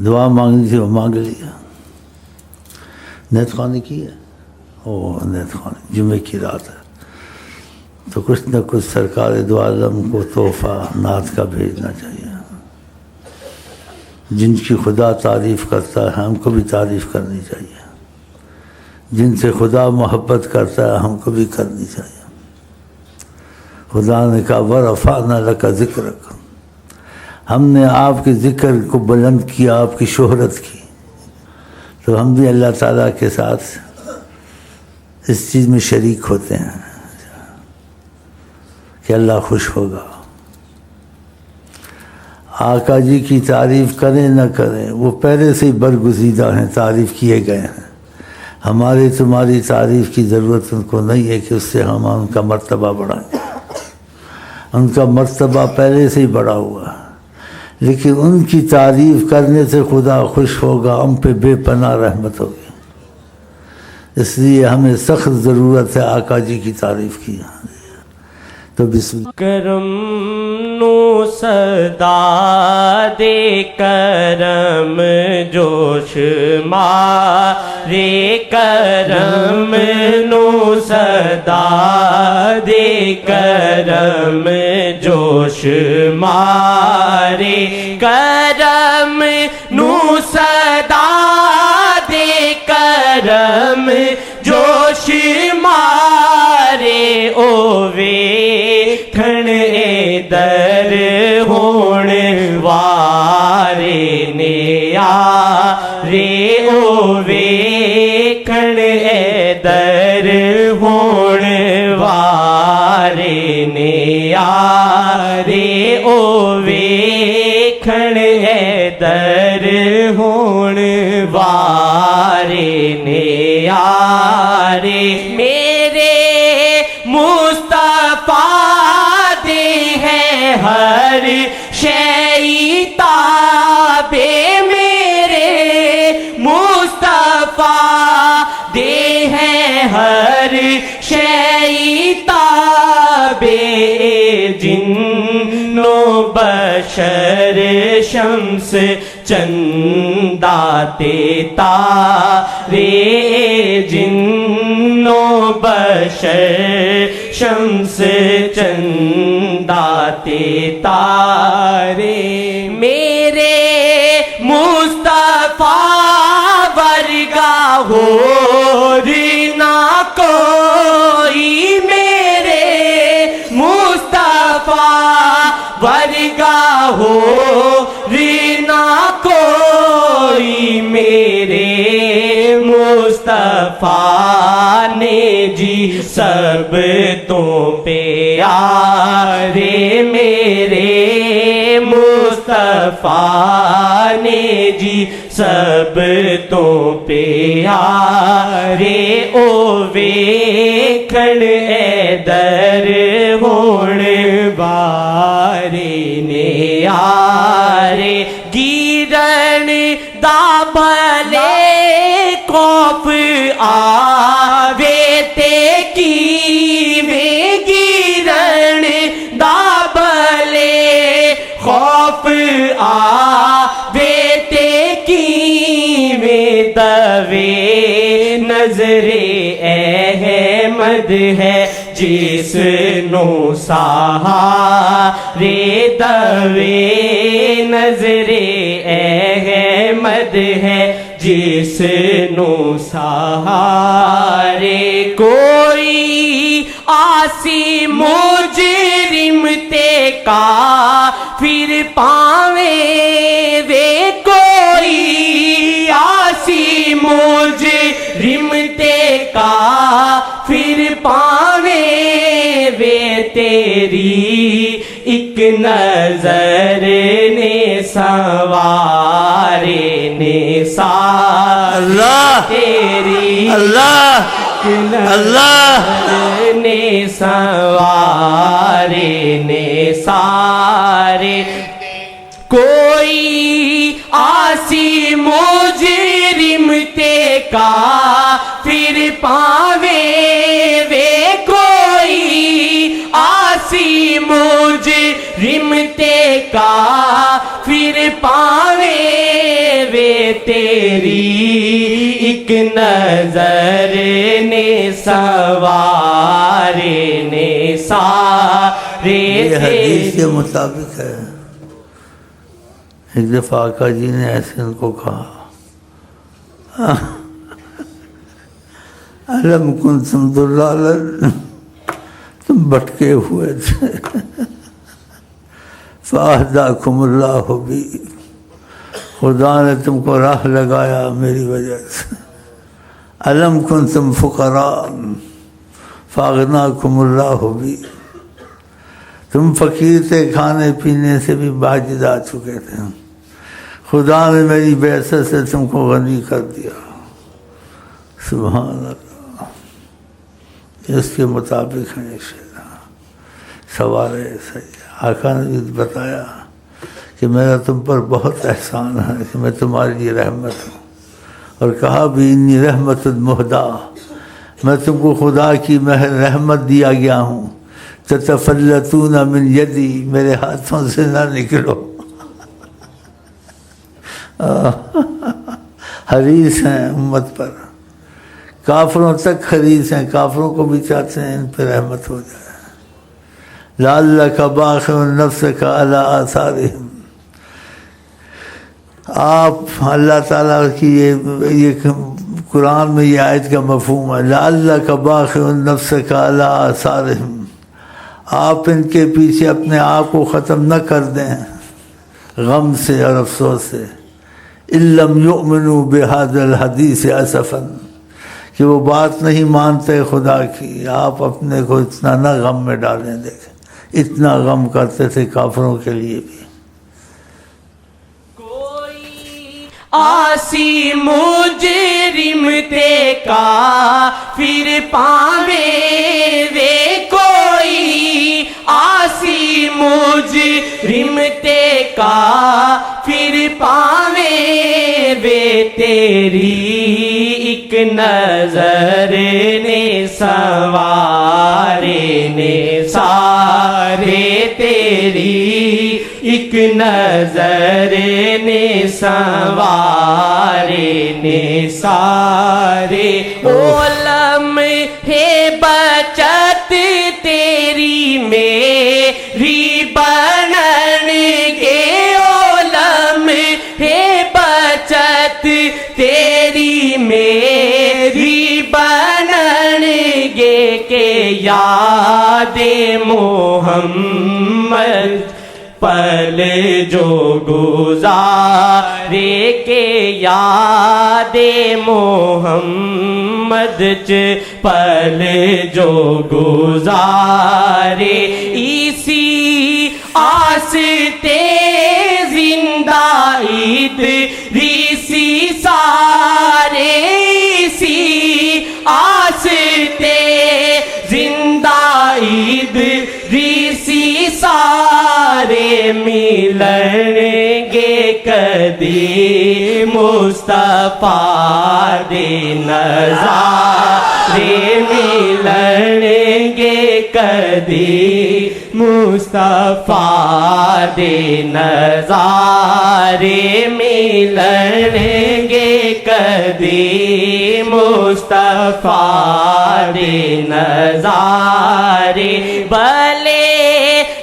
دعا مانگنی تھی وہ مانگ لیا. نیت خوانی کی ہے؟ نیت خوانی جمعے کی رات ہے تو کچھ نہ کچھ سرکار دو عالم کو تحفہ نعت کا بھیجنا چاہیے. جن کی خدا تعریف کرتا ہے ہم کو بھی تعریف کرنی چاہیے. جن سے خدا محبت کرتا ہے ہم کو بھی کرنی چاہیے. خدا نے کہا وَرَفَعْنَا لَكَ ذِكْرَكَ، ہم نے آپ کے ذکر کو بلند کیا، آپ کی شہرت کی. تو ہم بھی اللہ تعالیٰ کے ساتھ اس چیز میں شریک ہوتے ہیں کہ اللہ خوش ہوگا. آقا جی کی تعریف کریں نہ کریں وہ پہلے سے ہی برگزیدہ ہیں، تعریف کیے گئے ہیں. ہماری تمہاری تعریف کی ضرورت ان کو نہیں ہے کہ اس سے ہم ان کا مرتبہ بڑھائیں. ان کا مرتبہ پہلے سے ہی بڑھا ہوا ہے، لیکن ان کی تعریف کرنے سے خدا خوش ہوگا، ہم پہ بے پناہ رحمت ہوگی. اس لیے ہمیں سخت ضرورت ہے آقا جی کی تعریف کی. تو بسم اللہ. کرم نو صدا دے کرم جوش مارے، کرم نو صدا دے کرم جوش مارے، کرم نو صدا دے کرم جوش مارے. او ویکھن اے در ہون وارے نے یارے، او ویکھن اے در ہون وارے نے یارے، او ویکھن اے در ہون وارے نے یارے. میرے مصطفیٰ دے ہے ہر شیء تابع، میرے مصطفیٰ دے ہے ہر شیء تابع. جن و بشر شمس چندہ تارے، جن و بشر شمس چندہ تارے. میرے مصطفیٰ ورگا ہو نہ کوئی، میرے مصطفیٰ ورگا ہو نہ کوئی. میرے مصطفیٰ نے جی سب تو پیارے، میرے مصطفیٰ نے جی سب تو پیارے. او ویکھن اے در ہون وارے نے یارے، گیرن دا بھلے خوف آوے تے کیویں، گیرن دا بھلے خوف آوے تے کیویں. دوے نظر احمد ہے جس نو سہارے، دوے نظر احمد ہے جس نو سہارے. کوئی آسی مجرم تے کافر پاویں وے، کوئی آسی مجرم تے کافر پاویں وے، تیری ایک نظر نے سوارے نے سارے، تیری اللہ اللہ نے سوارے نے سارے. کوئی آسی مجرم تے کافر پاویں وے، کوئی آسی مجرم تے کافر پاویں تیری ایک نظر نے سوارے نے سارے یہ حدیث کے مطابق ہے. ایک دفعہ آقا جی نے ایسے ان کو کہا علم کنتم ضلالا، تم بھٹکے ہوئے تھے، فاہداکم اللہ بی، خدا نے تم کو راہ لگایا میری وجہ سے. علم کنتم فقراء فاغناکم اللہ بی، تم فقیر تھے، کھانے پینے سے بھی باجد آ چکے تھے، خدا نے میری بعثت سے تم کو غنی کر دیا. سبحان اللہ. اس کے مطابق ہیں سوارے صحیح. آقا نے بھی بتایا کہ میرا تم پر بہت احسان ہے کہ میں تمہارے لیے رحمت ہوں، اور کہا بھی انی رحمت مہدا، میں تم کو خدا کی مہر رحمت دیا گیا ہوں. تتفلتون من یدی، میرے ہاتھوں سے نہ نکلو. حریص ہیں امت پر، کافروں تک حریص ہیں، کافروں کو بھی چاہتے ہیں ان پہ رحمت ہو جائے. لعلک باخع نفسک علی آثارہم، آپ اللہ تعالیٰ کی یہ قرآن میں یہ آیت کا مفہوم ہے. لعلک باخع نفسک علی آثارہم، آپ ان کے پیچھے اپنے آپ کو ختم نہ کر دیں غم سے اور افسوس سے. ان لم یؤمنوا بہذا الحدیث اسفا، کہ وہ بات نہیں مانتے خدا کی، آپ اپنے کو اتنا نہ غم میں ڈالیں. دیکھیں اتنا غم کرتے تھے کافروں کے لیے بھی. آسی مجرم تے کافر پاوے وے کوئی، آسی مجرم تے کافر پاوے وے تیری ایک نظر نے سوارے نے سارے، تیری ایک نظر نے سوارے نے سارے. علم ہے بچت تیری میری بنن گے، علم ہے بچت تیری میری بنن گے، کہ یاد محمد پل جو گزارے، کے یاد محمد پل جو گزارے. اسی آستے زندہ ادریسی سارے، اسی آستے زندہ ادریسی سارے، ملیں گے کدی مصطفیٰ دے نظارے، ملیں گے کدی مصطفیٰ دے نظارے، ملیں گے کدی مصطفیٰ دے نظارے. بھلے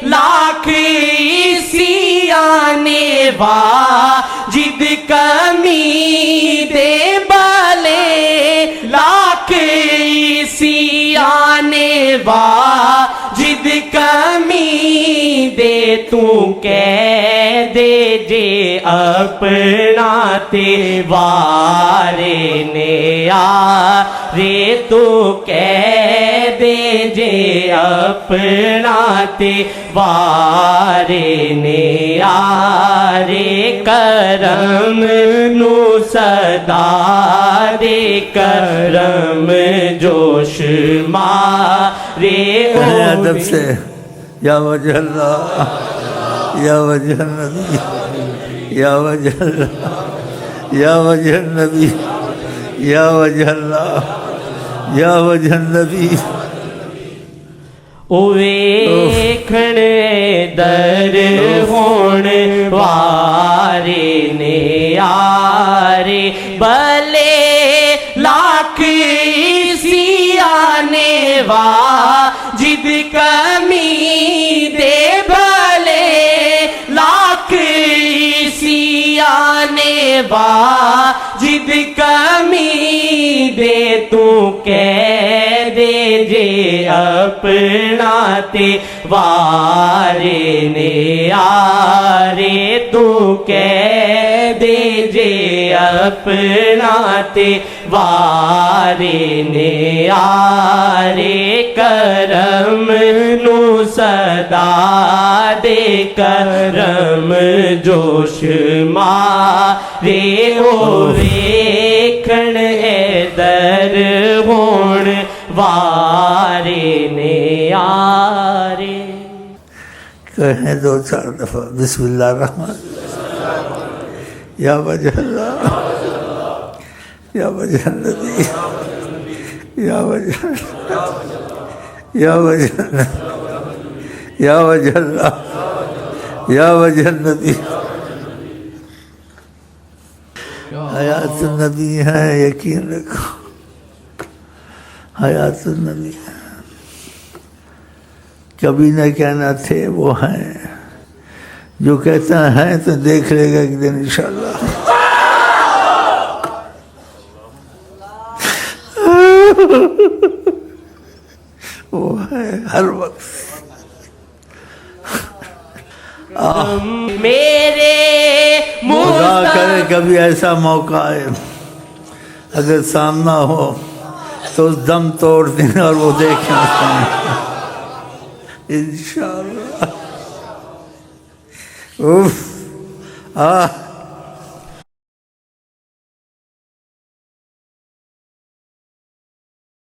لاکھ اسی آنے واجد کمی دے، بھلے لاکھ اسی آنے واجد کمی دے، تو کہہ دے جے اپنا تیوارے نے آرے، تو کہہ دے جے اپنا تیوارے نے آرے. کرم نو صدا دے، کرم جوش مارے. ادب سے یا وجہ اللہ، یا وجہ النبی، یا وجہ اللہ، یا وجہ النبی، یا وجہ اللہ، یا وجہ النبی. ویکھن در ہون والے نیارے بلے لاکھ اسی آنے واجد کمی دے بھلے لاکھ اسی آنے واجد کمی دے تو کہہ دے جے اپنا تے وارے نیارے تو کہہ دے جے اپنا تے وارے نیارے کرم نو صدا دے کرم جوش مارے او ویکھن در ہون وارے نیارے. کہیں 2-4 دفعہ بسم اللہ الرحمن یا وجہ اللہ یا وجہ النبی یا وجہ یا وجہ یا وجہ اللہ یا وجہ النبی. حیات النبی ہے یقین رکھو حیات النبی ہے. کبھی نہ کہنا تھے وہ ہیں جو کہتا ہے تو دیکھ لے گا ایک دن انشاءاللہ. وہ ہے ہر وقت. میرے خدا کرے کبھی ایسا موقع آئے اگر سامنا ہو تو اس دم توڑ دیں اور وہ دیکھیں انشاءاللہ.